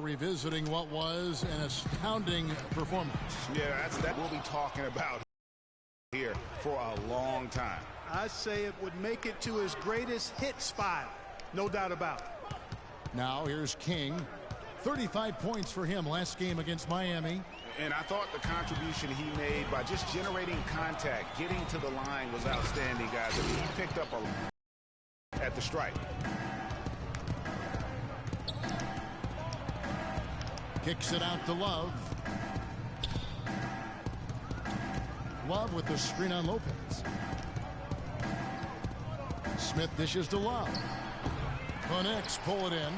revisiting what was an astounding performance. Yeah, that's that we'll be talking about here for a long time. I'd say it would make it to his greatest hits file. No doubt about it. Now here's King. 35 points for him last game against Miami. And I thought the contribution he made by just generating contact, getting to the line was outstanding, guys. I mean, he picked up a at the stripe. Kicks it out to Love. Love with the screen on Lopez. Smith dishes to Love. The Knicks pull it in.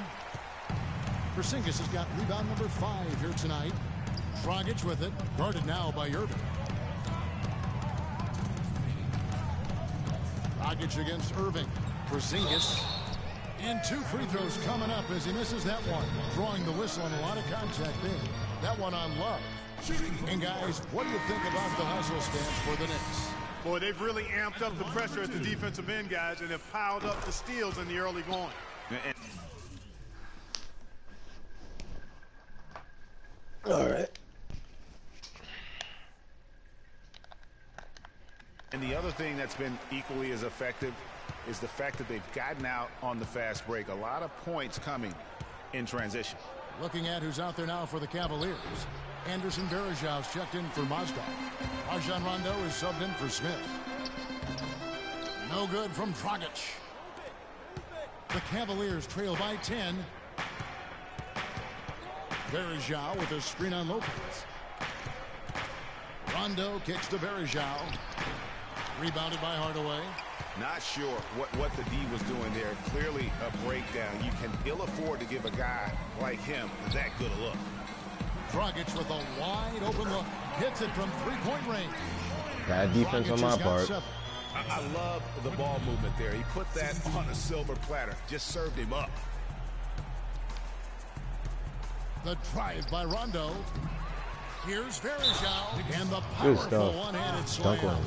Porzingis has got rebound number 5 here tonight. Dragic with it, guarded now by Irving. Dragic against Irving. Porzingis. And 2 free throws coming up as he misses that one. Drawing the whistle on a lot of contact there. That one on Love. And guys, what do you think about the hustle stance for the Knicks? Boy, they've really amped up the pressure at the defensive end, guys, and have piled up the steals in the early going. All right. And the other thing that's been equally as effective is the fact that they've gotten out on the fast break. A lot of points coming in transition. Looking at who's out there now for the Cavaliers. Anderson Varejau's checked in for Mozgov. Rajon Rondo is subbed in for Smith. No good from Dragic. The Cavaliers trail by 10. Varejao with a screen on Lopez. Rondo kicks to Varejao. Rebounded by Hardaway. Not sure what the D was doing there. Clearly a breakdown. You can ill afford to give a guy like him that good a look. Dragic with a wide open look. Hits it from 3-point range. Bad defense on my part. I love the ball movement there. He put that on a silver platter. Just served him up. The drive by Rondo. Here's Varejao. And the powerful one-handed slam.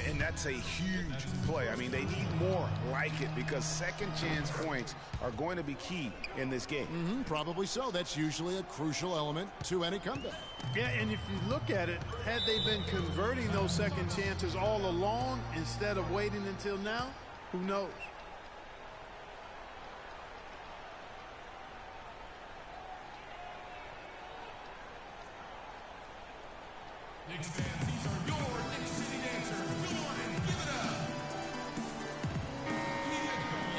And that's a huge play. I mean, they need more like it because second chance points are going to be key in this game. Probably so. That's usually a crucial element to any comeback. Yeah, and if you look at it, had they been converting those second chances all along instead of waiting until now, who knows? Knicks fans, these are your Knicks City dancers. Go on and give it up.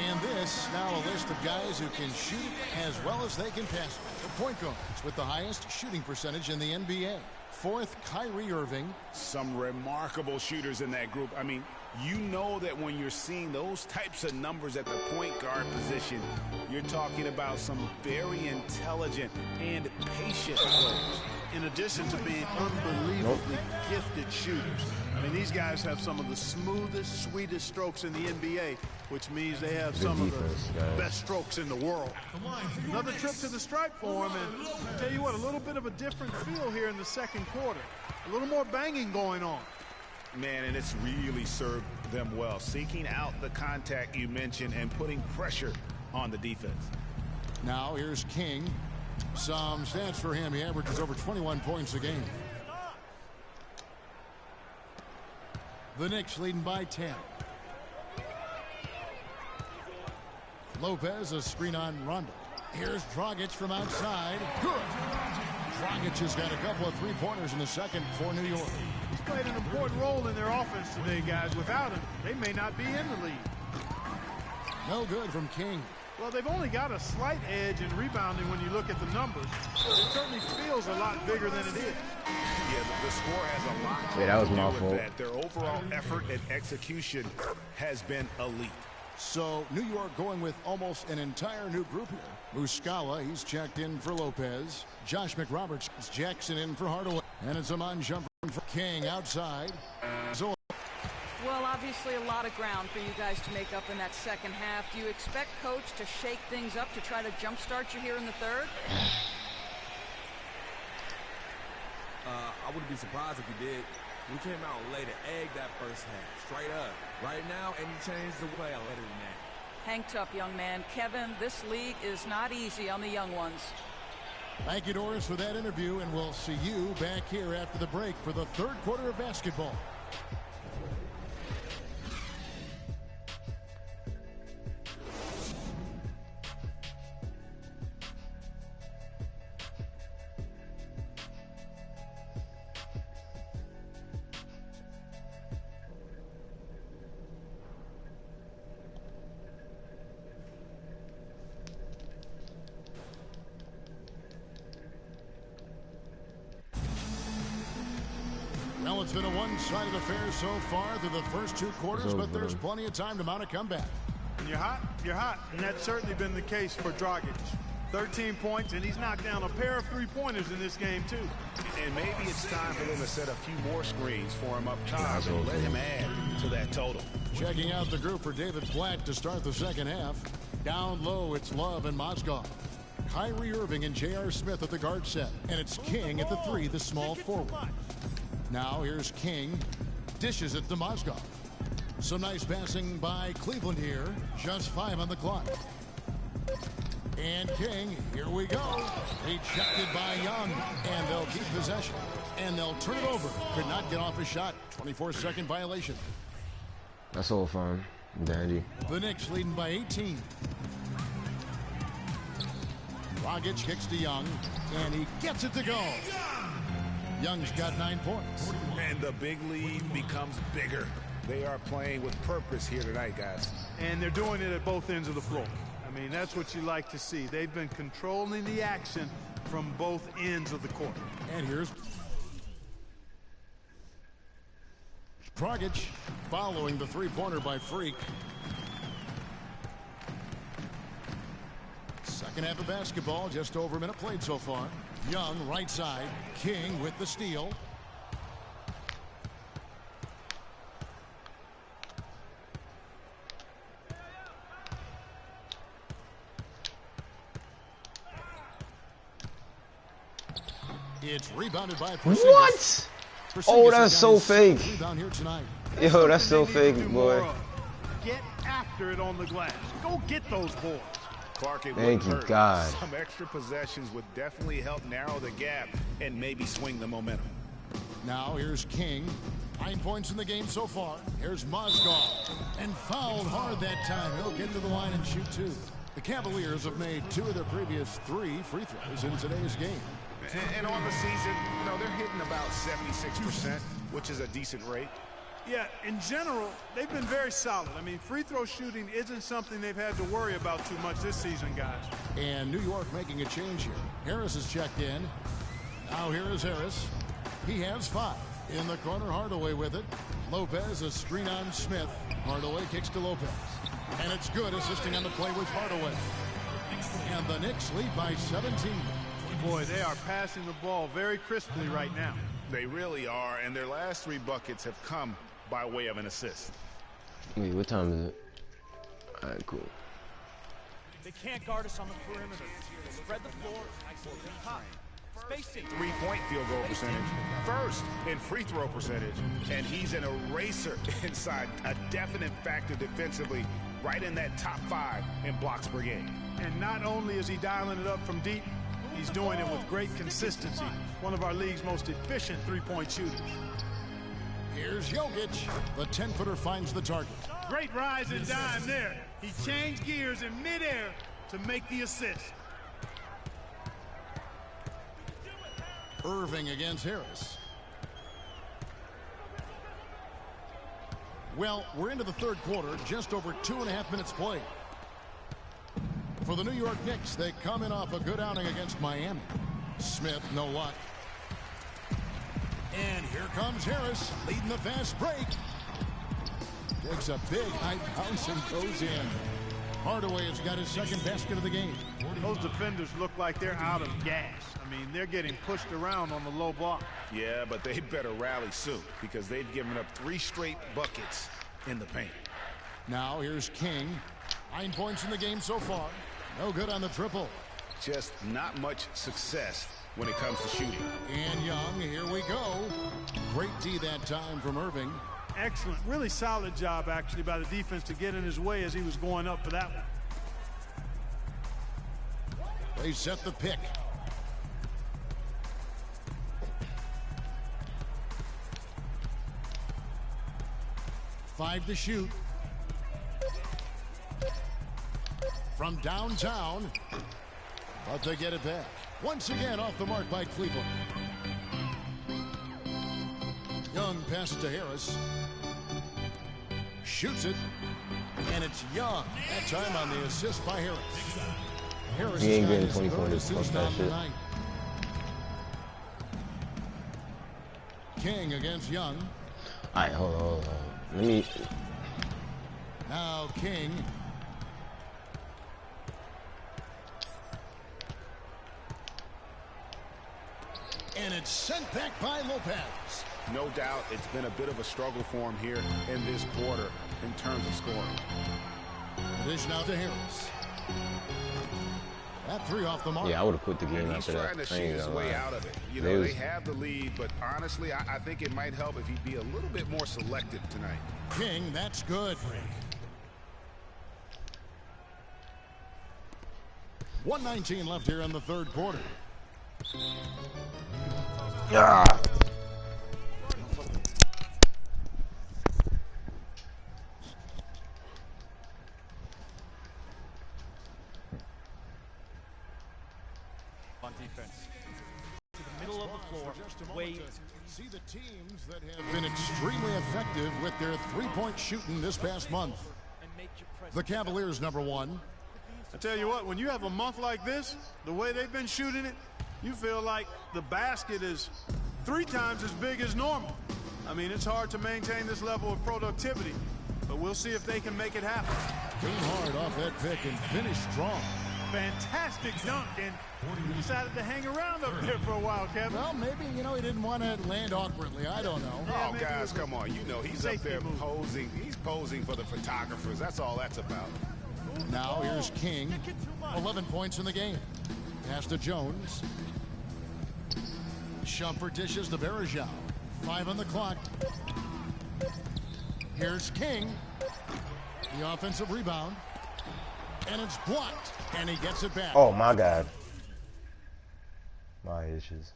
And this now a list of guys who can shoot it as well as they can pass it. The point guards with the highest shooting percentage in the NBA. 4th, Kyrie Irving. Some remarkable shooters in that group. I mean, you know that when you're seeing those types of numbers at the point guard position, you're talking about some very intelligent and patient players. In addition to being unbelievably gifted shooters. I mean, these guys have some of the smoothest, sweetest strokes in the NBA, which means they have some of the best strokes in the world. Another trip to the stripe for him, and I'll tell you what, a little bit of a different feel here in the second quarter. A little more banging going on. Man, and it's really served them well. Seeking out the contact you mentioned and putting pressure on the defense. Now here's King. Some stats for him. He averages over 21 points a game. The Knicks leading by 10. Lopez, a screen on Rondo. Here's Dragic from outside. Good. Dragic has got a couple of three-pointers in the second for New York. He's played an important role in their offense today, guys. Without him, they may not be in the lead. No good from King. Well, they've only got a slight edge in rebounding when you look at the numbers. It certainly feels a lot bigger than it is. Yeah, the score has a lot to that was do my with fault. that. Their overall effort and execution has been elite. So New York going with almost an entire new group here. Muscala, he's checked in for Lopez. Josh McRoberts, Jackson in for Hardaway. And it's a man jumper for King outside. So well, obviously a lot of ground for you guys to make up in that second half. Do you expect Coach to shake things up to try to jumpstart you here in the third? I wouldn't be surprised if he did. We came out late and egged that first half, straight up. Right now, any change the way, I'll let it in that. Hang tough, young man. Kevin, this league is not easy on the young ones. Thank you, Doris, for that interview, and we'll see you back here after the break for the third quarter of basketball. Well, it's been a one-sided affair so far through the first two quarters, but there's plenty of time to mount a comeback. When you're hot, and that's certainly been the case for Dragic. 13 points, and he's knocked down a pair of three-pointers in this game, too. And maybe it's time for them to set a few more screens for him up top and let him add to that total. Checking out the group for David Black to start the second half. Down low, it's Love and Mozgov. Kyrie Irving and J.R. Smith at the guard set. And it's King at the three, the small forward. Now here's King. Dishes it to Mozgov. Some nice passing by Cleveland here. Just 5 on the clock. And King, here we go. Rejected by Young. And they'll keep possession. And they'll turn it over. Could not get off a shot. 24-second violation. That's all fine. Dandy. The Knicks leading by 18. Dragic kicks to Young. And he gets it to go. Young's got 9 points. And the big lead becomes bigger. They are playing with purpose here tonight, guys. And they're doing it at both ends of the floor. I mean, that's what you like to see. They've been controlling the action from both ends of the court. And here's Dragic following the three-pointer by Freak. Second half of basketball, just over a minute played so far. Young, right side. King with the steal. It's rebounded by Porzingis. What? Porzingis Oh, that's so fake. Rebound here tonight. Yo, that's so fake, boy. Get after it on the glass. Go get those boards. Clark, it Thank you, hurt. God. Some extra possessions would definitely help narrow the gap and maybe swing the momentum. Now here's King. 9 points in the game so far. Here's Mozgov. And fouled hard that time. He'll get to the line and shoot 2. The Cavaliers have made 2 of their previous 3 free throws in today's game. And on the season, you know, they're hitting about 76%, which is a decent rate. Yeah, in general, they've been very solid. I mean, free throw shooting isn't something they've had to worry about too much this season, guys. And New York making a change here. Harris is checked in. Now here is Harris. He has 5. In the corner, Hardaway with it. Lopez, a screen on Smith. Hardaway kicks to Lopez. And it's good, assisting on the play with Hardaway. And the Knicks lead by 17. Boy, they are passing the ball very crisply right now. They really are, and their last 3 buckets have come by way of an assist. Wait, what time is it? All right, cool. They can't guard us on the perimeter. Spread the floor. Top. Spacing. 3-point field goal percentage. First in free throw percentage. And he's an eraser inside. A definite factor defensively. Right in that top 5 in blocks per game. And not only is he dialing it up from deep, he's doing it with great consistency. One of our league's most efficient three-point shooters. Here's Jokic. The 10-footer finds the target. Great rise and dime there. He changed gears in midair to make the assist. Irving against Harris. Well, we're into the third quarter, just over 2.5 minutes played. For the New York Knicks, they come in off a good outing against Miami. Smith, no luck. And here comes Harris, leading the fast break. Takes a big high bounce and goes in. Hardaway has got his second basket of the game. Those defenders look like they're out of gas. I mean, they're getting pushed around on the low block. Yeah, but they better rally soon because they've given up 3 straight buckets in the paint. Now here's King. 9 points in the game so far. No good on the triple. Just not much success when it comes to shooting. And Young, here we go. Great D that time from Irving. Excellent. Really solid job, actually, by the defense to get in his way as he was going up for that one. They set the pick. 5 to shoot. From downtown, but they get it back. Once again off the mark by Cleveland. Young passes to Harris. Shoots it, and it's Young. That time on the assist by Harris. Harris He ain't getting is 20 third points. Fuck assist that on the shit. night. King against Young. Alright, hold on. Let me. Now King. And it's sent back by Lopez. No doubt it's been a bit of a struggle for him here in this quarter in terms of scoring. Dish now to Harris. That 3 off the mark. Yeah, I would have quit the game And he's after that. trying to I shoot ain't his gonna way lie. out of it. You They know, was- they have the lead, but honestly, I think it might help if he'd be a little bit more selective tonight. King, that's good. 1:19 left here in the third quarter. Yeah. On defense. To the middle of the floor. Wait. See the teams that have been extremely effective with their three-point shooting this past month. And make your presence. The Cavaliers, #1. I tell you what, when you have a month like this, the way they've been shooting it, you feel like the basket is 3 times as big as normal. I mean, it's hard to maintain this level of productivity, but we'll see if they can make it happen. Came hard off that pick and finished strong. Fantastic dunk, and he decided to hang around up there for a while, Kevin. Well, maybe, he didn't want to land awkwardly. I don't know. Oh, maybe it guys, was a come on. You know, he's up safety there move. posing. He's posing for the photographers. That's all that's about. Now here's King. 11 points in the game. Pass to Jones. Shumpert dishes to Bergeau. 5 on the clock. Here's King. The offensive rebound. And it's blocked. And he gets it back. Oh my God. My issues.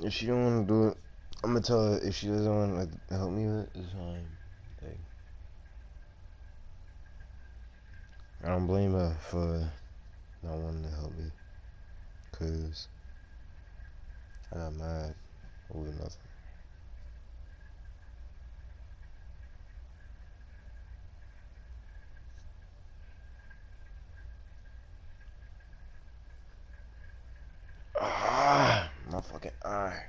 If she don't want to do it, I'm gonna tell her. If she doesn't want to help me with it, it's fine. Like, I don't blame her for not wanting to help me, cause I got mad over nothing. Ah, my fucking eye.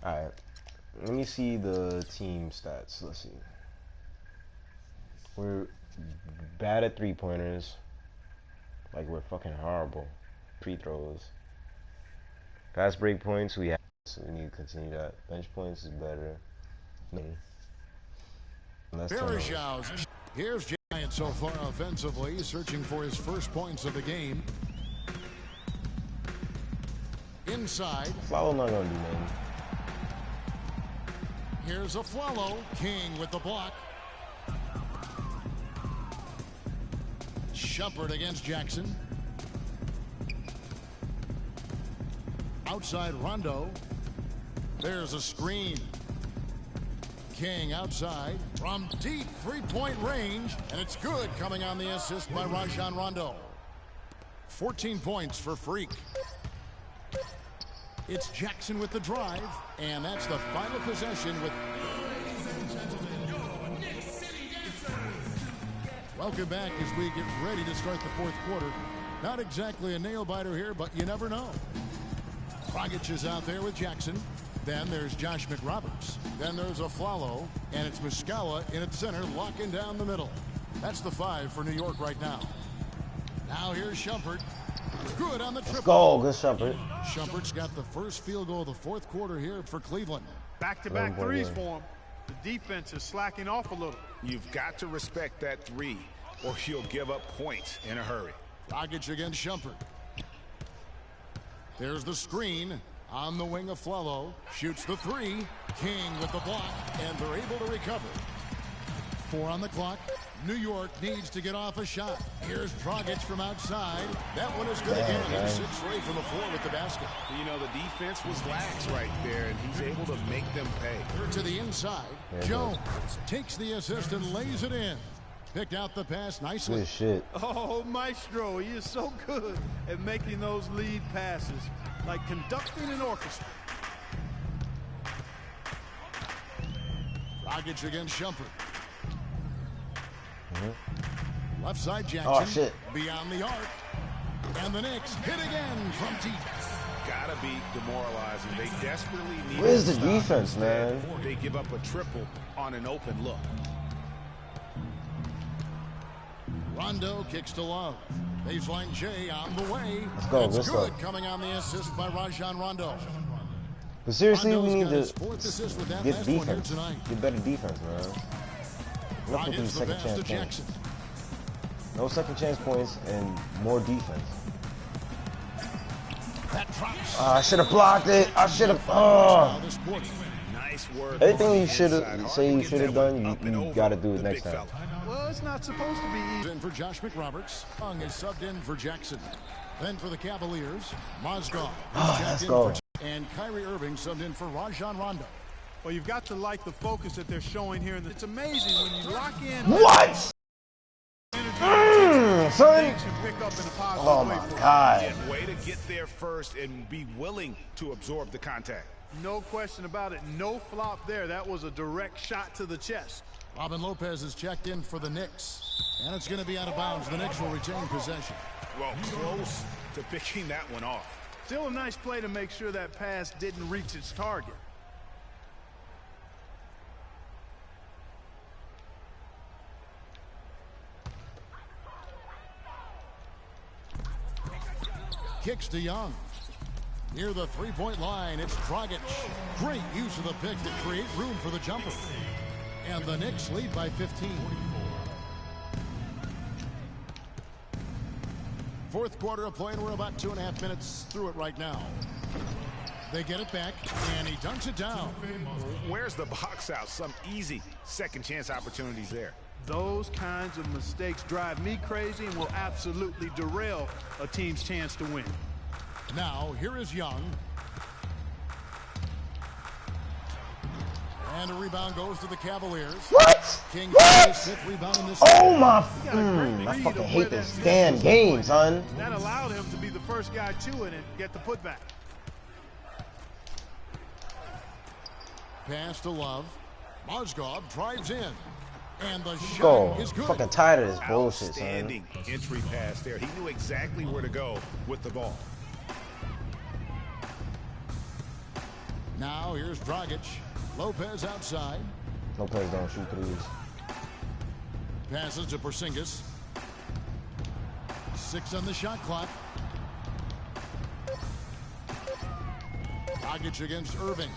Alright, let me see the team stats. Let's see. We're bad at 3-pointers. Like, we're fucking horrible. Free throws. Fast break points, we have. So we need to continue that. Bench points is better. Bergeau. Here's Giant so far offensively, searching for his first points of the game. Inside. Flower not gonna do nothing. Here's a follow. King with the block. Shumpert against Jackson. Outside Rondo. There's a screen. King outside from deep three-point range, and it's good, coming on the assist by Rajon Rondo. 14 points for Freak. It's Jackson with the drive, and that's the final possession with... Welcome back as we get ready to start the fourth quarter. Not exactly a nail-biter here, but you never know. Dragic is out there with Jackson. Then there's Josh McRoberts. Then there's a Flalo, and it's Muscala in its center, locking down the middle. That's the 5 for New York right now. Now here's Shumpert. Good on the triple. Go, good Shumpert. Shumpert's got the first field goal of the fourth quarter here for Cleveland. Back-to-back threes for him. The defense is slacking off a little. You've got to respect that three, or you'll give up points in a hurry. Dragic against Shumpert. There's the screen on the wing of Flello. Shoots the three. King with the block, and they're able to recover. 4 on the clock. New York needs to get off a shot. Here's Dragic from outside. That one is good again. He was 6 straight from the floor with the basket. You know, the defense was lax right there, and he's able to make them pay. To the inside. Jones takes the assist and lays it in. Picked out the pass nicely. Good shit. Oh, Maestro, he is so good at making those lead passes, like conducting an orchestra. Dragic against Shumpert. Left side Jackson. Oh, shit. Beyond the arc. And the Knicks hit again from deep. Gotta be demoralizing. They desperately need. Where's the defense, man? They give up a triple on an open look. Rondo kicks to Love. Baseline J on the way. Let's go. That's Let's good. go. Coming on the assist by Rajon Rondo. But seriously, Rondo's we need got his 4th to assist with that get last one here defense. tonight. Get better defense, man. Nothing for the Dragic the second pass to chance Jackson. points. No second chance points and more defense. That drops. I should have blocked it. I should have. Oh. This quarter. Nice work. Everything you on the should inside. have Hard say to you get should have that done, one up and you over got to do it the next big time. fella. Well, it's not supposed to be easy. In for Josh McRoberts. Young is subbed in for Jackson. Then for the Cavaliers, Mozgov. Let's go. And Kyrie Irving subbed in for Rajon Rondo. Well, you've got to like the focus that they're showing here. It's amazing when you lock in. What? Son. Pick up in a positive Oh way my for God. And way to get there first and be willing to absorb the contact. No question about it. No flop there. That was a direct shot to the chest. Robin Lopez is checked in for the Knicks. And it's going to be out of bounds. The Knicks will retain possession. Well, close to picking that one off. Still a nice play to make sure that pass didn't reach its target. Kicks to Young. Near the three-point line, it's Dragic. Great use of the pick to create room for the jumper. And the Knicks lead by 15. Fourth quarter of play, and we're about 2.5 minutes through it right now. They get it back, and he dunks it down. Where's the box out? Some easy second chance opportunities there. Those kinds of mistakes drive me crazy and will absolutely derail a team's chance to win. Now, here is Young. And a rebound goes to the Cavaliers. What? King What? his 5th rebound in this Oh my. I I fucking hate this damn game, son. That allowed him to be the first guy to it and get the putback. Pass to Love. Mozgov drives in. And the shot Go. is good. Fucking tired of this bullshit, son. Outstanding entry pass there. He knew exactly where to go with the ball. Now here's Dragic. Lopez outside. Lopez don't shoot threes. Passes to Porzingis. 6 on the shot clock. Dragic against Irving.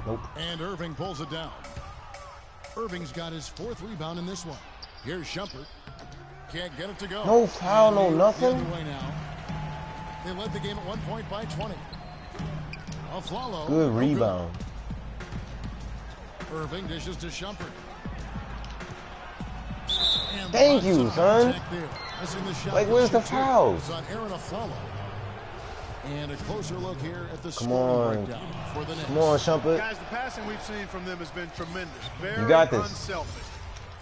Nope. And Irving pulls it down. Irving's got his 4th rebound in this one. Here's Shumpert. Can't get it to go. No foul, no And nothing. the other way now. They led the game at 1 point by 20. Flalo. Good rebound. Irving dishes to Shumpert. And Thank you, lots of son. contact there. Missing the shot Like, for where's the shoot two. fouls? It's on Aaron Aflalo. And a closer look here at the Come scoring on. breakdown for the Knicks. Come on, Shumpert. Guys, the passing we've seen from them has been tremendous. Very You got this. unselfish.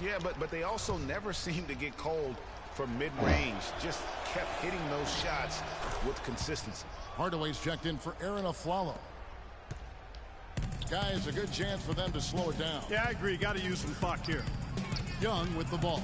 Yeah, but they also never seemed to get cold from mid-range. Just kept hitting those shots with consistency. Hardaway's checked in for Aaron Aflalo. Guys, a good chance for them to slow it down. Yeah, I agree. Got to use some clock here. Young with the ball.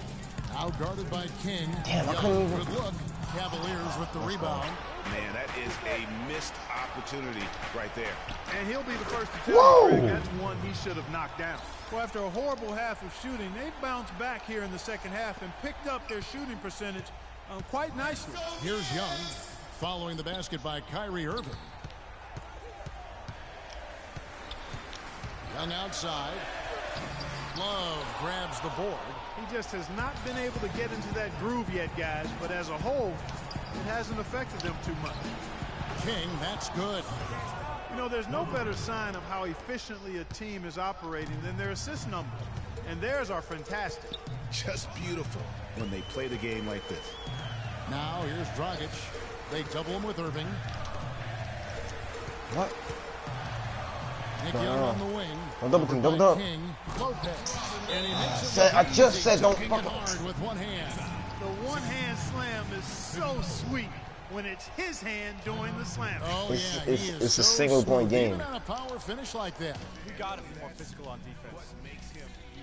Out guarded by King. Damn, I Young, couldn't even- good look. Cavaliers with the rebound. Man, that is a missed opportunity right there. And he'll be the first to tell Whoa. you, Greg, that's one he should have knocked down. Well, after a horrible half of shooting, they've bounced back here in the second half and picked up their shooting percentage quite nicely. Here's Young following the basket by Kyrie Irving. Young outside. Love grabs the board. He just has not been able to get into that groove yet, guys, but as a whole, it hasn't affected them too much. King, that's good. You know, there's no better sign of how efficiently a team is operating than their assist numbers. And theirs are fantastic. Just beautiful when they play the game like this. Now here's Dragic. They double him with Irving. What? Nick Young on the wing. Don't double team, double up. King, Lopez. And he makes I just said don't fuck hard with one hand. The one-hand slam is so sweet when it's his hand doing the slam. Oh, It's- yeah, it's- he is it's a so single-point smooth. game. Even on a power finish like that. We got to be more physical on defense.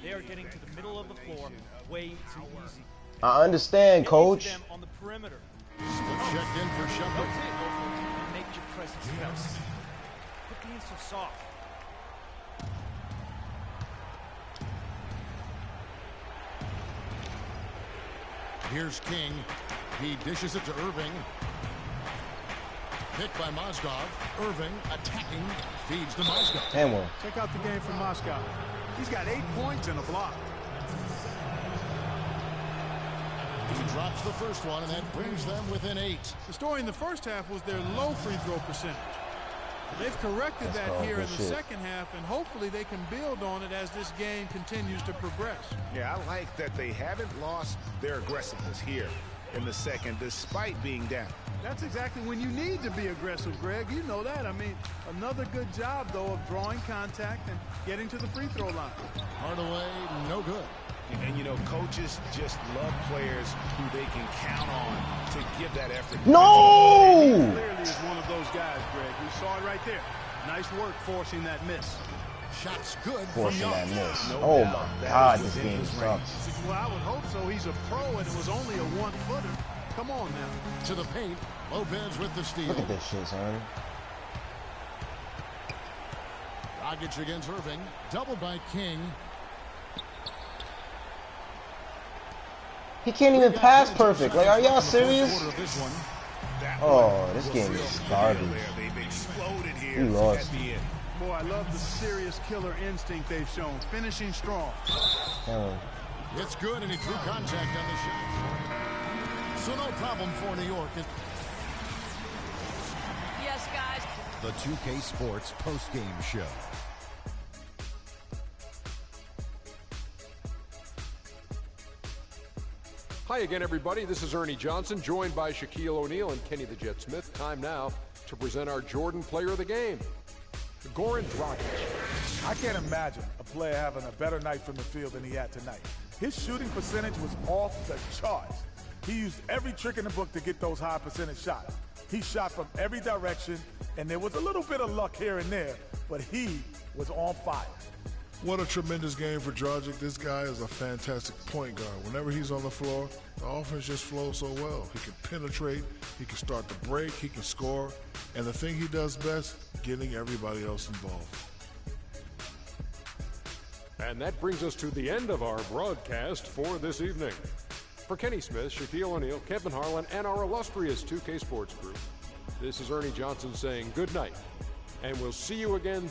They are getting to the middle of the floor way too easy. I understand, Get coach. into them on the perimeter. Split checked in for Shumpert. And make your presence felt. Quit being so soft. Here's King. He dishes it to Irving. Picked by Mozgov. Irving attacking. Feeds to Mozgov. And one. Check out the game from Moscow. He's got 8 points and a block. He drops the first one, and that brings them within 8. The story in the first half was their low free throw percentage. They've corrected that here in the second half, and hopefully they can build on it as this game continues to progress. Yeah, I like that they haven't lost their aggressiveness here in the second, despite being down. That's exactly when you need to be aggressive, Greg. You know that. I mean, another good job, though, of drawing contact and getting to the free throw line. Hardaway, no good. And, you know, coaches just love players who they can count on to give that effort. No! He clearly is one of those guys, Greg. We saw it right there. Nice work forcing that miss. Shots good Forcing from that Young. miss. No Oh doubt my that God, is this within game his sucks. Well, I would hope so. He's a pro, and it was only a 1-footer. Come on now. To the paint. Lopez with the steal. Look at this shit, son. Dragic against Irving. Doubled by King. He can't even pass perfect. Like, are y'all serious? Quarter of this one. Oh, this game is garbage. They've exploded here We lost. at the end. Boy, I love the serious killer instinct they've shown. Finishing strong. It's good, and he threw contact on the shot. So no problem for New York. Yes, guys. The 2K Sports postgame show. Hi again, everybody. This is Ernie Johnson, joined by Shaquille O'Neal and Kenny the Jet Smith. Time now to present our Jordan Player of the Game, Goran Dragic. I can't imagine a player having a better night from the field than he had tonight. His shooting percentage was off the charts. He used every trick in the book to get those high percentage shots. He shot from every direction, and there was a little bit of luck here and there, but he was on fire. What a tremendous game for Dragic. This guy is a fantastic point guard. Whenever he's on the floor, the offense just flows so well. He can penetrate, he can start the break, he can score, and the thing he does best, getting everybody else involved. And that brings us to the end of our broadcast for this evening. For Kenny Smith, Shaquille O'Neal, Kevin Harlan, and our illustrious 2K Sports Group, this is Ernie Johnson saying good night, and we'll see you again.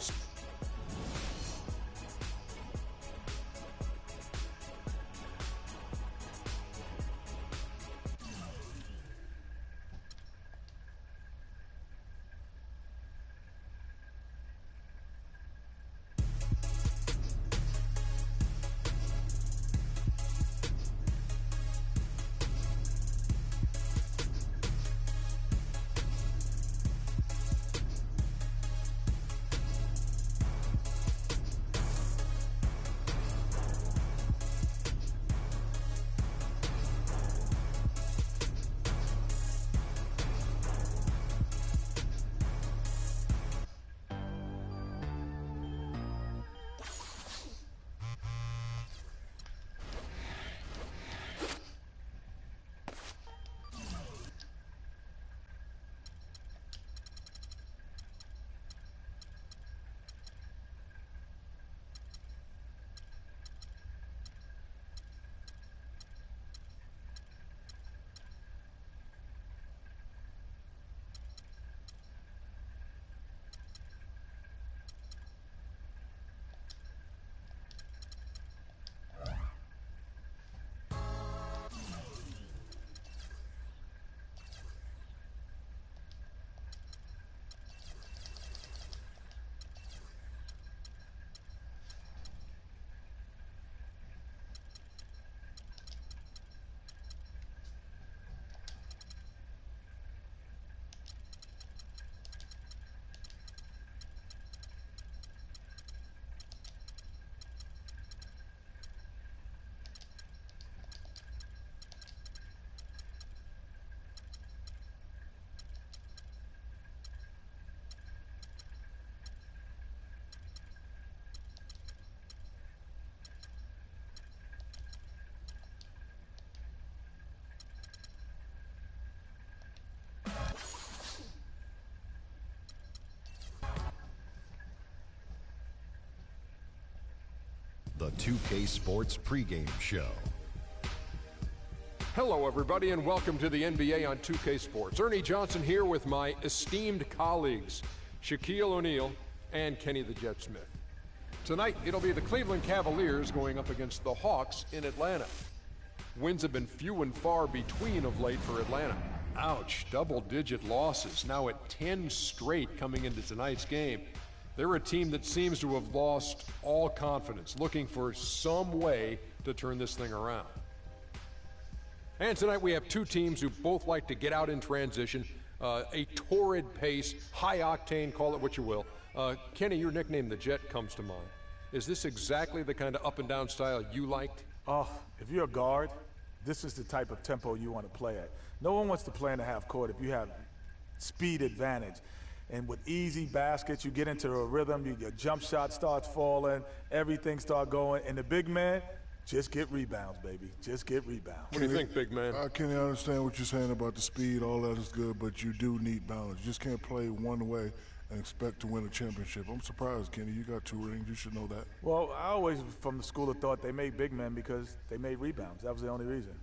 the 2K Sports pregame show. Hello, everybody, and welcome to the NBA on 2K Sports. Ernie Johnson here with my esteemed colleagues, Shaquille O'Neal and Kenny the Jet Smith. Tonight, it'll be the Cleveland Cavaliers going up against the Hawks in Atlanta. Wins have been few and far between of late for Atlanta. Ouch, double-digit losses, now at 10 straight coming into tonight's game. They're a team that seems to have lost all confidence, looking for some way to turn this thing around. And tonight we have two teams who both like to get out in transition, a torrid pace, high octane, call it what you will. Kenny, your nickname, the Jet, comes to mind. Is this exactly the kind of up and down style you liked? Oh, if you're a guard, this is the type of tempo you want to play at. No one wants to play in the half court if you have speed advantage. And with easy baskets, you get into a rhythm, your jump shot starts falling, everything starts going, and the big man, just get rebounds, baby. Just get rebounds. What do you think, big man? Kenny, I understand what you're saying about the speed. All that is good, but you do need balance. You just can't play one way and expect to win a championship. I'm surprised, Kenny. You got 2 rings. You should know that. Well, I always, from the school of thought, they made big men because they made rebounds. That was the only reason.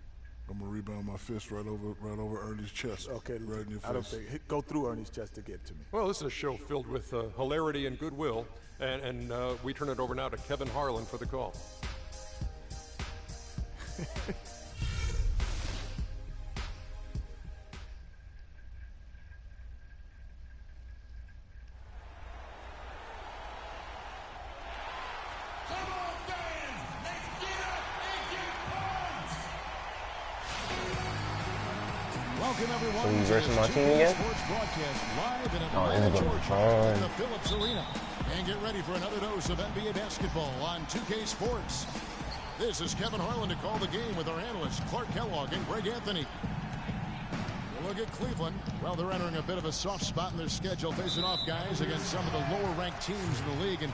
I'm going to rebound my fist right over Ernie's chest. Okay, right in your face. I don't think, go through Ernie's chest to get to me. Well, this is a show filled with hilarity and goodwill, and we turn it over now to Kevin Harlan for the call. Welcome everyone So you to versing the my 2K team again? Sports broadcast live in Oh, Atlanta, this is Georgia, fun. in the Phillips Arena. And get ready for another dose of NBA basketball on 2K Sports. This is Kevin Harlan to call the game with our analysts Clark Kellogg and Greg Anthony. We'll look at Cleveland. Well, they're entering a bit of a soft spot in their schedule, facing off guys against some of the lower-ranked teams in the league, and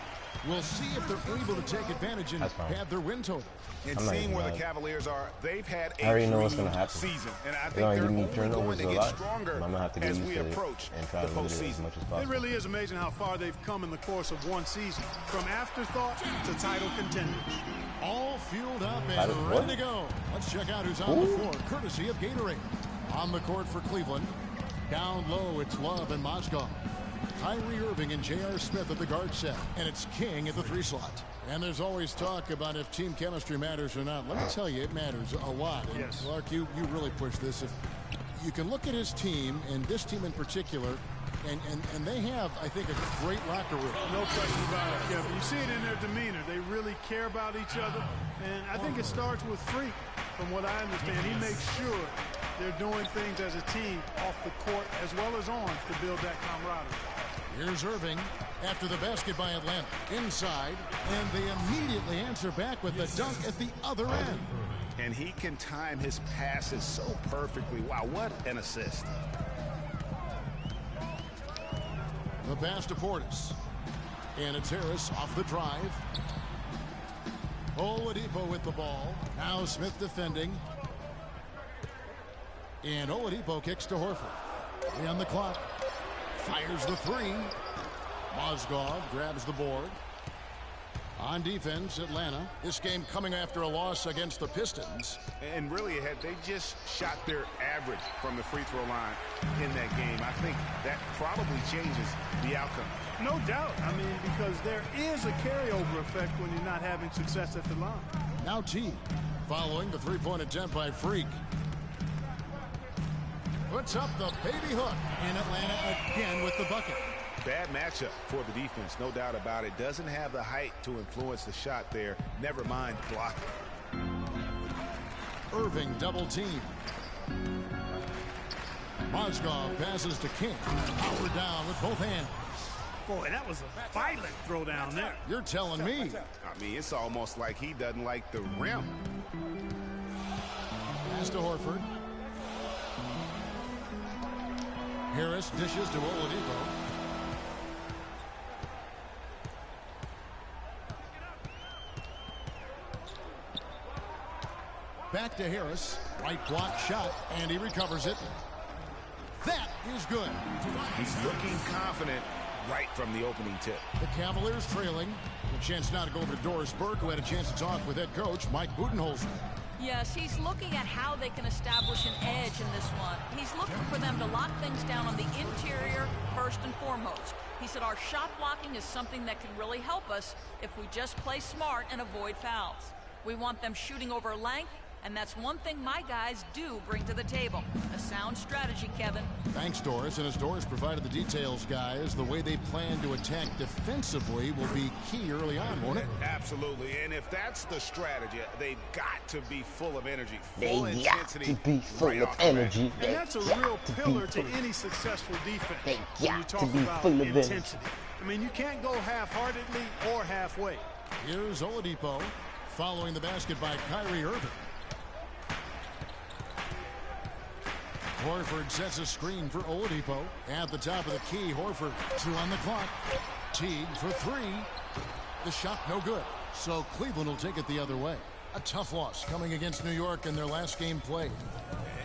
we'll see if they're able to take advantage and pad their win total. And seeing where the Cavaliers are, they've had a already know what's gonna happen. season, and I think They're they're gonna only turn going overs to a get lot. stronger I'm gonna have to get as used we to it approach and try the to limit it as postseason. much as possible. It really is amazing how far they've come in the course of one season, from afterthought to title contenders. All fueled up and ready to go. Let's check out who's on the floor, courtesy of Gatorade. On the court for Cleveland, down low, it's Love and Mozgov. Kyrie Irving and J.R. Smith at the guard set, and it's King at the 3 slot. And there's always talk about if team chemistry matters or not. Let me tell you, it matters a lot. And Yes. Clark, you really push this. If you can look at his team, and this team in particular, and they have, I think, a great locker room. No question about it, Kevin. You see it in their demeanor. They really care about each other. And I think it starts with Freak, from what I understand. He makes sure they're doing things as a team off the court as well as on to build that camaraderie. Here's Irving after the basket by Atlanta. Inside, and they immediately answer back with the dunk at the other end. And he can time his passes so perfectly. Wow, what an assist. The pass to Portis. And it's Harris off the drive. Oladipo with the ball. Now Smith defending. And Oladipo kicks to Horford. 3 on the clock. Fires the 3. Mozgov grabs the board. On defense, Atlanta. This game coming after a loss against the Pistons. And really, they just shot their average from the free throw line in that game. I think that probably changes the outcome. No doubt. I mean, because there is a carryover effect when you're not having success at the line. Now T, following the 3-point attempt by Freak. Puts up the baby hook, and Atlanta again with the bucket. Bad matchup for the defense, no doubt about it. Doesn't have the height to influence the shot there. Never mind blocking. Irving double team. Mozgov passes to King. Power down with both hands. Boy, that was a violent throw down there. You're telling me. I mean, it's almost like he doesn't like the rim. Pass to Horford. Harris dishes to Oladipo. Back to Harris. Right block shot, and he recovers it. That is good. He's looking confident, right from the opening tip. The Cavaliers trailing. A chance now to go over to Doris Burke, who had a chance to talk with head coach Mike Budenholzer. Yes, he's looking at how they can establish an edge in this one. He's looking for them to lock things down on the interior first and foremost. He said our shot blocking is something that can really help us if we just play smart and avoid fouls. We want them shooting over length, and that's one thing my guys do bring to the table. A sound strategy, Kevin. Thanks, Doris. And as Doris provided the details, guys, the way they plan to attack defensively will be key early on, won't it? Absolutely. And if that's the strategy, they've got to be full of energy. Full intensity. They got to be full of energy. And that's a real pillar to any successful defense. They when you got talk to be about full of intensity. energy. I mean, you can't go half-heartedly or halfway. Here's Oladipo following the basket by Kyrie Irving. Horford sets a screen for Oladipo. At the top of the key, Horford, 2 on the clock. Teague for 3. The shot no good. So Cleveland will take it the other way. A tough loss coming against New York in their last game played.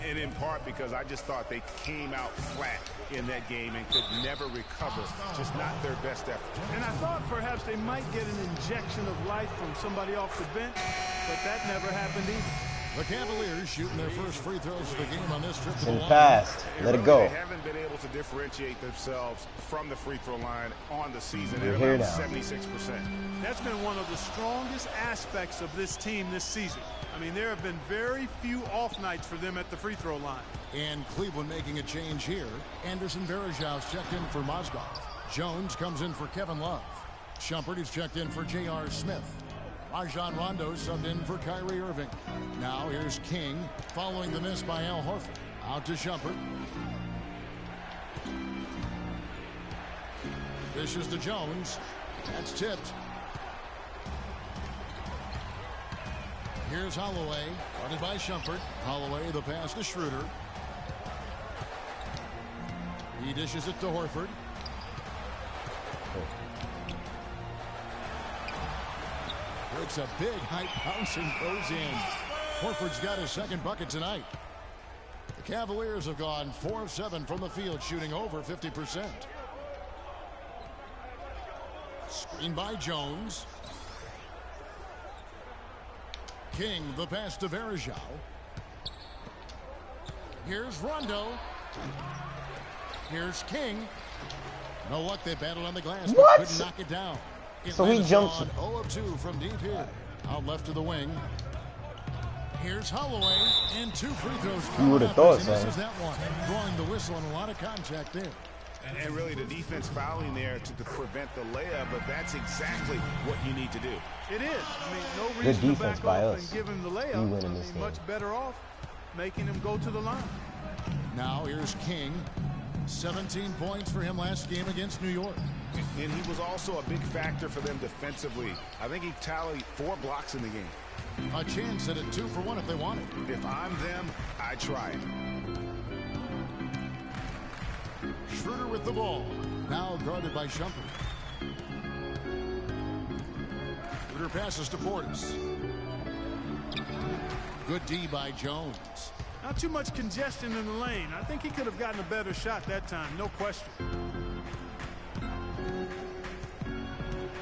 And in part because I just thought they came out flat in that game and could never recover. Just not their best effort. And I thought perhaps they might get an injection of life from somebody off the bench, but that never happened either. The Cavaliers shooting their first free throws of the game on this trip to the line. Past. Let it go. They haven't been able to differentiate themselves from the free throw line on the season You're at here about now. 76%. That's been one of the strongest aspects of this team this season. I mean, there have been very few off nights for them at the free throw line. And Cleveland making a change here. Anderson Varejau's checked in for Mozgov. Jones comes in for Kevin Love. Shumpert is checked in for J.R. Smith. Rajon Rondo subbed in for Kyrie Irving. Now here's King following the miss by Al Horford. Out to Shumpert. Dishes to Jones. That's tipped. Here's Holloway. Guarded by Shumpert. Holloway the pass to Schroeder. He dishes it to Horford. Breaks a big height bounce and goes in. Horford's got his second bucket tonight. The Cavaliers have gone 4 of 7 from the field, shooting over 50%. Screen by Jones. King, the pass to Varejao. Here's Rondo. Here's King. No luck, they battled on the glass, but couldn't knock it down. So he jumps. 0 of 2 from deep here. Out left to the wing. Here's Holloway, and 2 free throws. You would have thought so. Misses that one. Drawing the whistle and a lot of contact there. And really the defense fouling there to prevent the layup, but that's exactly what you need to do. It is. I mean, no Good reason to defense back by off us. and give him the layup. We winning this game. Much better off making him go to the line. Now here's King. 17 points for him last game against New York. And he was also a big factor for them defensively. I think he tallied 4 blocks in the game. A chance at a 2 for 1 if they want it. If I'm them, I try it. Schroeder with the ball. Now guarded by Shumpert. Schroeder passes to Portis. Good D by Jones. Not too much congestion in the lane. I think he could have gotten a better shot that time, no question.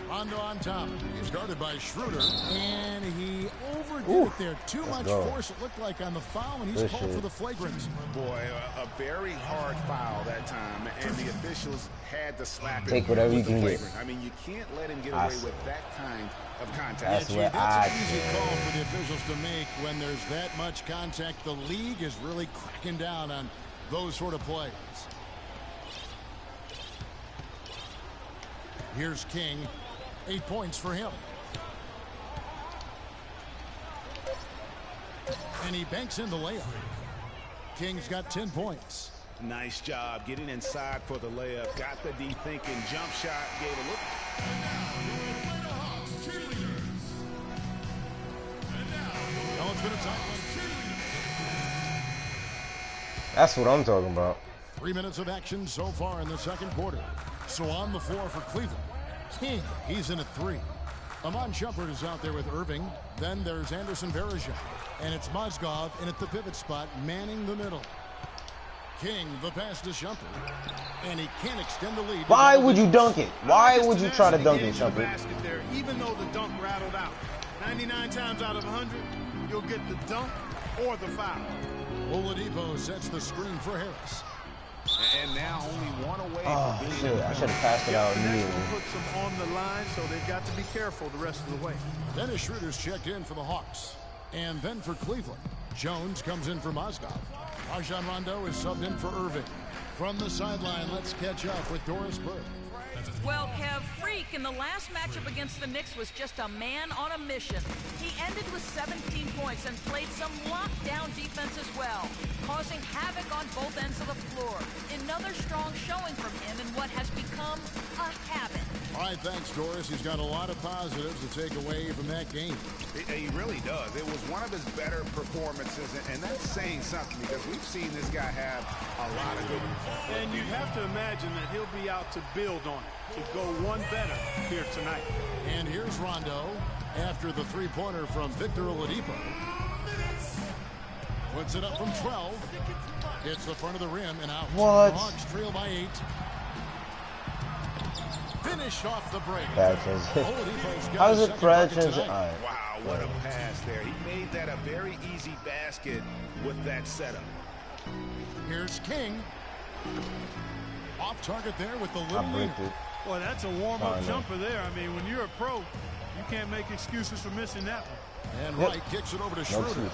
Rondo on top. He's guarded by Schroeder, and he overdid it there. Too much force, it looked like, on the foul, and he's called for the flagrant. Boy, a very hard foul that time, and the officials had to slap him. Take whatever you can get. I mean, you can't let him get away with that kind of contact. That's what That's an easy call for the officials to make when there's that much contact. The league is really cracking down on those sort of plays. Here's King. 8 points for him. And he banks in the layup. King's got 10 points. Nice job getting inside for the layup. Got the deep thinking jump shot. Gave a look. Well, it's been a tight one. That's what I'm talking about. 3 minutes of action so far in the second quarter. So on the floor for Cleveland. King, he's in at 3. Amon Shumpert is out there with Irving. Then there's Anderson Varejao. And it's Mozgov in at the pivot spot, manning the middle. King, the pass to Shumpert. And he can't extend the lead. Why would you dunk it? Why would you try to dunk it, Shumpert? Even though the dunk rattled out, 99 times out of 100, you'll get the dunk or the foul. Oladipo sets the screen for Harris. And now only one away Oh, from being shit. I should have passed it out immediately. Puts them on the line, so they've got to be careful the rest of the way. Dennis Schroeder's checked in for the Hawks. And then for Cleveland, Jones comes in for Mozgov. Rajon Rondo is subbed in for Irving. From the sideline, let's catch up with Doris Burke. Well, Kev, Freak in the last matchup against the Knicks was just a man on a mission. He ended with 17 points and played some lockdown defense as well, causing havoc on both ends of the floor. Another strong showing from him in what has become a habit. All right, thanks, Doris. He's got a lot of positives to take away from that game. He really does. It was one of his better performances, and that's saying something because we've seen this guy have a lot of good ones. And you have to imagine that he'll be out to build on it, to go one better here tonight. And here's Rondo after the three-pointer from Victor Oladipo. Puts it up from 12. Hits the front of the rim and out. What? The Hawks trail by 8. Finished off the break. Bad transition. How's it bad transition? Wow, what a pass there. He made that a very easy basket with that setup. Here's King. Off target there with the little lead. Boy, that's a warm-up jumper there. I mean, when you're a pro, you can't make excuses for missing that one. And Wright kicks it over to Schroeder.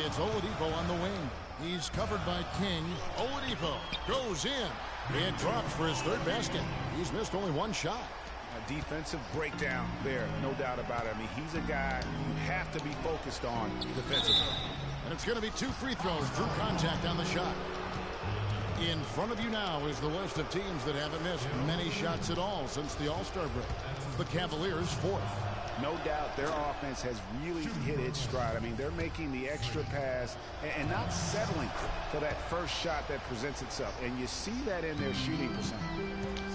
It's Oladipo on the wing. He's covered by King. Oladipo goes in. It drops for his third basket. He's missed only one shot. A defensive breakdown there, no doubt about it. I mean, he's a guy you have to be focused on defensively. And it's going to be 2 free throws. Drew contact on the shot. In front of you now is the list of teams that haven't missed many shots at all since the All-Star break. The Cavaliers 4th. No doubt their offense has really hit its stride. I mean, they're making the extra pass and not settling for that first shot that presents itself. And you see that in their shooting percentage.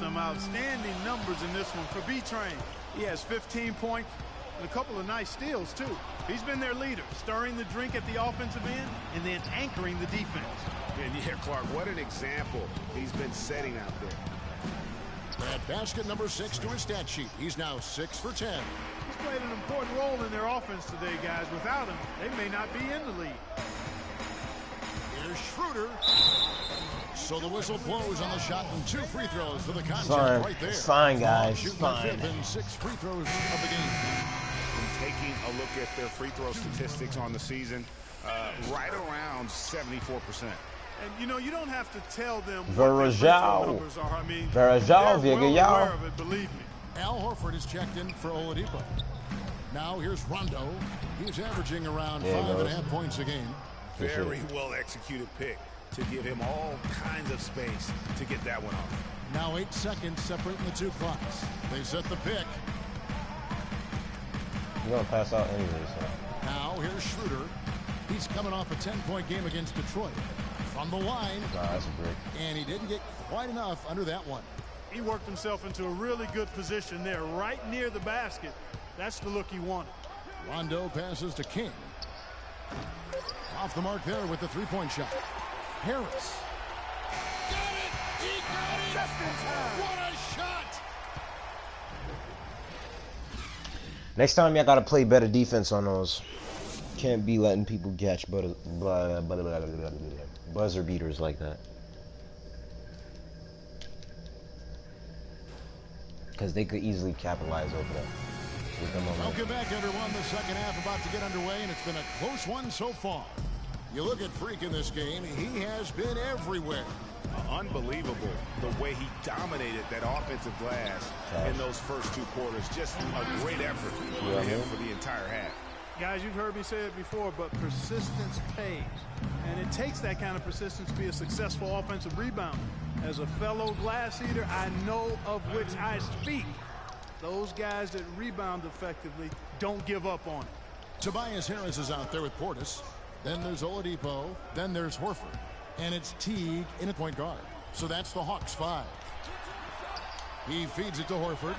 Some outstanding numbers in this one for B-Train. He has 15 points and a couple of nice steals, too. He's been their leader, stirring the drink at the offensive end and then anchoring the defense. And yeah, Clark, what an example he's been setting out there. At basket number 6 to his stat sheet. He's now 6 for 10. He's played an important role in their offense today, guys. Without him, they may not be in the lead. Here's Schroeder. So the whistle blows on the shot and 2 free throws for the contest right there. Fine, guys. Fine. And 6 free throws of the game. And taking a look at their free throw statistics on the season, right around 74%. And, you know, you don't have to tell them what their numbers are. I mean, they're well aware of it, believe me. Al Horford is checked in for Oladipo. Now here's Rondo. He's averaging around 5.5 points a game. Very well executed pick to give him all kinds of space to get that one off. Now 8 seconds separating the 2 clocks. They set the pick. You're going to pass out anyway, so. Now here's Schroeder. He's coming off a 10-point game against Detroit. From the line. That's a break. And he didn't get quite enough under that one. He worked himself into a really good position there, right near the basket. That's the look he wanted. Rondo passes to King. Off the mark there with the 3-point shot. Harris. Got it! He got it! Just in time. What a shot! Next time, y'all got to play better defense on those. Can't be letting people catch buzzer beaters like that. Because they could easily capitalize over that. Welcome back, everyone. The second half about to get underway, and it's been a close one so far. You look at Freak in this game, he has been everywhere. Unbelievable the way he dominated that offensive glass in those first 2 quarters. Just a great effort for him for the entire half. Guys, you've heard me say it before, but persistence pays. And it takes that kind of persistence to be a successful offensive rebounder. As a fellow glass eater, I know of which I speak. Those guys that rebound effectively don't give up on it. Tobias Harris is out there with Portis. Then there's Oladipo. Then there's Horford. And it's Teague in a point guard. So that's the Hawks 5. He feeds it to Horford.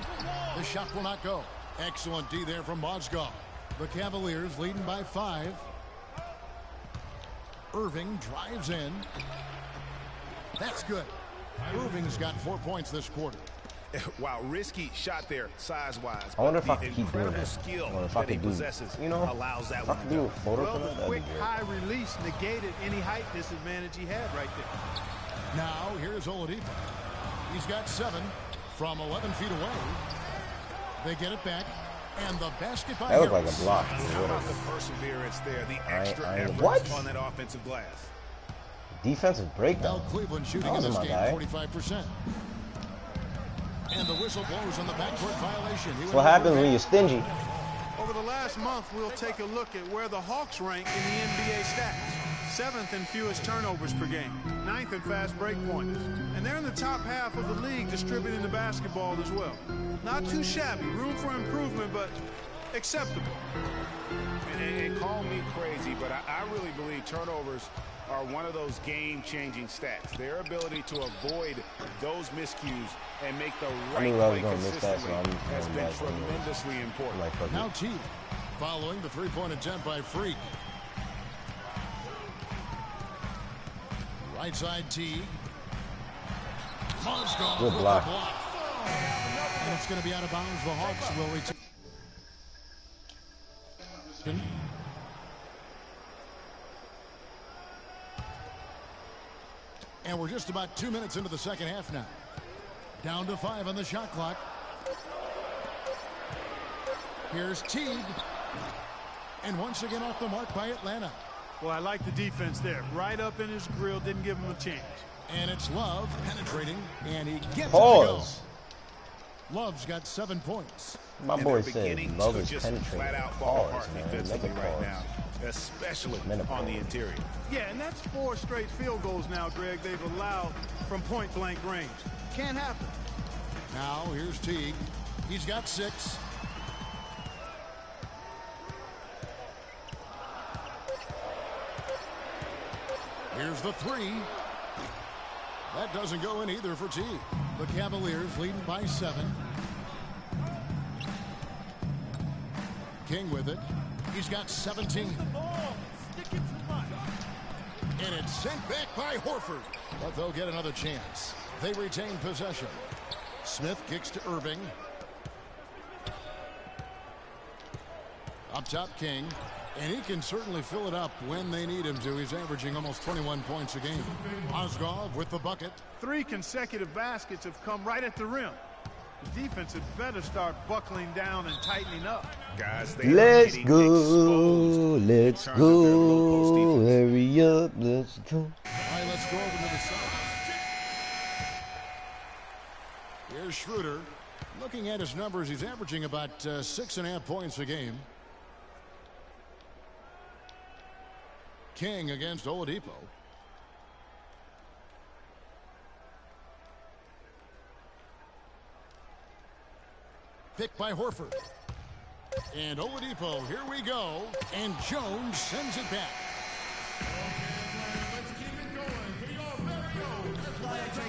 The shot will not go. Excellent D there from Mozgov. The Cavaliers leading by 5. Irving drives in. That's good. Irving's got 4 points this quarter. Wow, risky shot there, size-wise. I wonder if I the can keep doing incredible that. skill Or if I that he could do, possesses, you know, allows that if I one could to do go. a photo Well, for the that, that'd quick be great. high release negated any height disadvantage he had right there. Now, here's Oladipo. He's got 7 from 11 feet away. They get it back, and the basket by That looked like Harris. a block. How about the perseverance there, the extra effort what? on that offensive glass? Defensive Now breakdown. Cleveland shooting That in this wasn't game my guy. 45%. And the whistle blows on the backcourt violation. That's what happens when you're stingy. Over the last month, we'll take a look at where the Hawks rank in the NBA stats. 7th in fewest turnovers per game, 9th in fast break points. And they're in the top half of the league distributing the basketball as well. Not too shabby, room for improvement, but acceptable. And call me crazy, but I really believe turnovers are one of those game-changing stats. Their ability to avoid those miscues and make the right play consistently has been tremendously important. Now Teague following the three-point attempt by Freak. Right side Teague. Mozgov Good with block. the block. And it's going to be out of bounds. The Hawks will return. And we're just about 2 minutes into the second half now. Down to 5 on the shot clock. Here's Teague. And once again off the mark by Atlanta. Well, I like the defense there. Right up in his grill, didn't give him a chance. And it's Love penetrating, and he gets Pause. it to go. Love's got 7 points. My boy said Love is just penetrating. flat out fall Pause, apart man. defensively Make a right pause. now, especially Menopause. on the interior. Yeah, and that's 4 straight field goals now, Greg, they've allowed from point-blank range. Can't happen. Now here's Teague. He's got 6. Here's the 3. That doesn't go in either for Teague. The Cavaliers leading by 7. King with it. He's got 17. And it's sent back by Horford. But they'll get another chance. They retain possession. Smith kicks to Irving. Up top, King. And he can certainly fill it up when they need him to. He's averaging almost 21 points a game. Mozgov with the bucket. 3 consecutive baskets have come right at the rim. The defense had better start buckling down and tightening up. Guys, they Let's are go. Let's go. Hurry up. Let's go. All right, let's go over to the side. Here's Schroeder. Looking at his numbers, he's averaging about 6.5 points a game. King against Oladipo. Picked by Horford. And Oladipo, here we go. And Jones sends it back.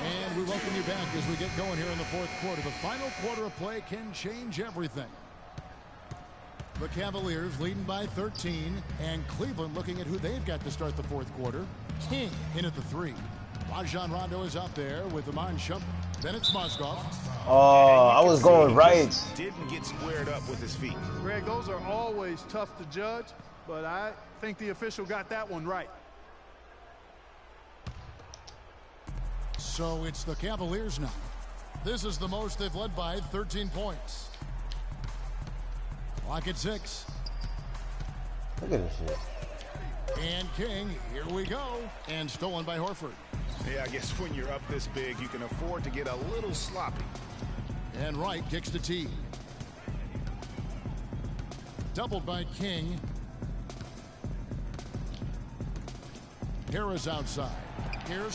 And we welcome you back as we get going here in the fourth quarter. The final quarter of play can change everything. The Cavaliers leading by 13, and Cleveland looking at who they've got to start the fourth quarter. King in at the 3. Rajon Rondo is out there with Iman Shumpert. Then it's Mozgov. Oh, I was going right. Didn't get squared up with his feet. Greg, those are always tough to judge, but I think the official got that one right. So it's the Cavaliers now. This is the most they've led by 13 points. Clock at 6. Look at this shit. And King, here we go. And stolen by Horford. Yeah, I guess when you're up this big, you can afford to get a little sloppy. And Wright kicks to Teague. Doubled by King. Harris outside. Here's